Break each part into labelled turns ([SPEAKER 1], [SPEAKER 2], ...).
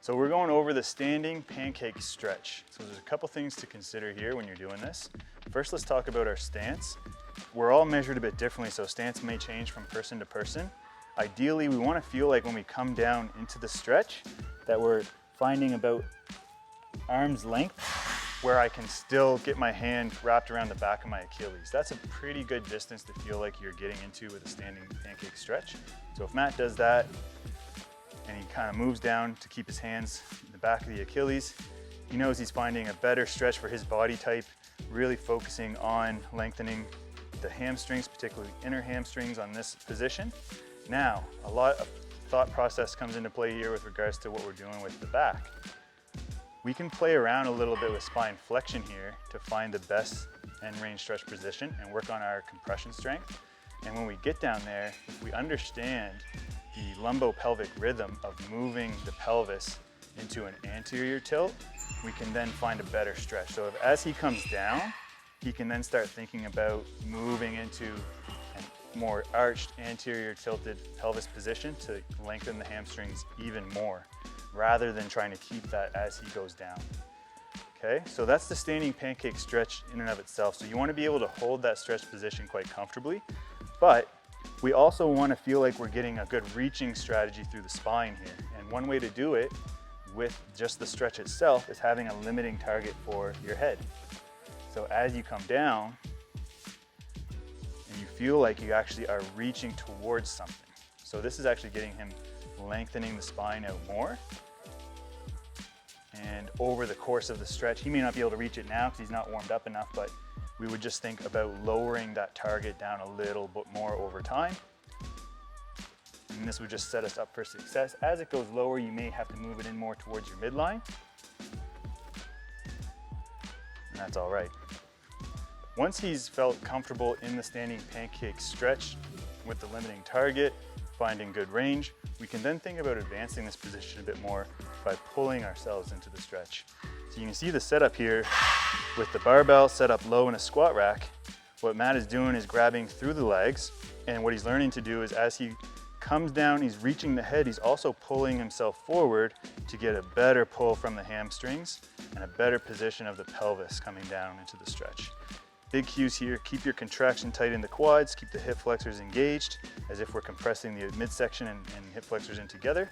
[SPEAKER 1] So we're going over the standing pancake stretch. So there's a couple things to consider here when you're doing this. First, let's talk about our stance. We're all measured a bit differently, so stance may change from person to person. Ideally, we want to feel like when we come down into the stretch that we're finding about arm's length where I can still get my hand wrapped around the back of my Achilles. That's a pretty good distance to feel like you're getting into with a standing pancake stretch. So if Matt does that, and he kind of moves down to keep his hands in the back of the Achilles, he knows he's finding a better stretch for his body type, really focusing on lengthening the hamstrings, particularly inner hamstrings on this position. Now, a lot of thought process comes into play here with regards to what we're doing with the back. We can play around a little bit with spine flexion here to find the best end range stretch position and work on our compression strength. And when we get down there, if we understand the lumbopelvic rhythm of moving the pelvis into an anterior tilt, we can then find a better stretch. So as he comes down, he can then start thinking about moving into a more arched anterior tilted pelvis position to lengthen the hamstrings even more, rather than trying to keep that as he goes down. Okay, so that's the standing pancake stretch in and of itself. So you want to be able to hold that stretch position quite comfortably, but we also want to feel like we're getting a good reaching strategy through the spine here. And one way to do it with just the stretch itself is having a limiting target for your head. So as you come down, and you feel like you actually are reaching towards something. So this is actually getting him lengthening the spine out more. And over the course of the stretch, he may not be able to reach it now because he's not warmed up enough, but we would just think about lowering that target down a little bit more over time. And this would just set us up for success. As it goes lower, you may have to move it in more towards your midline. And that's all right. Once he's felt comfortable in the standing pancake stretch with the limiting target, finding good range, we can then think about advancing this position a bit more by pulling ourselves into the stretch. So you can see the setup here with the barbell set up low in a squat rack. What Matt is doing is grabbing through the legs, and what he's learning to do is as he comes down, he's reaching the head, he's also pulling himself forward to get a better pull from the hamstrings and a better position of the pelvis coming down into the stretch. Big cues here, keep your contraction tight in the quads, keep the hip flexors engaged as if we're compressing the midsection and hip flexors in together.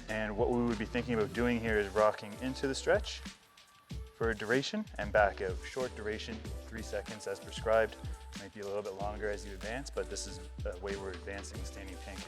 [SPEAKER 1] And what we would be thinking about doing here is rocking into the stretch for a duration and back out. Short duration, 3 seconds as prescribed. Might be a little bit longer as you advance, but this is the way we're advancing standing pancake.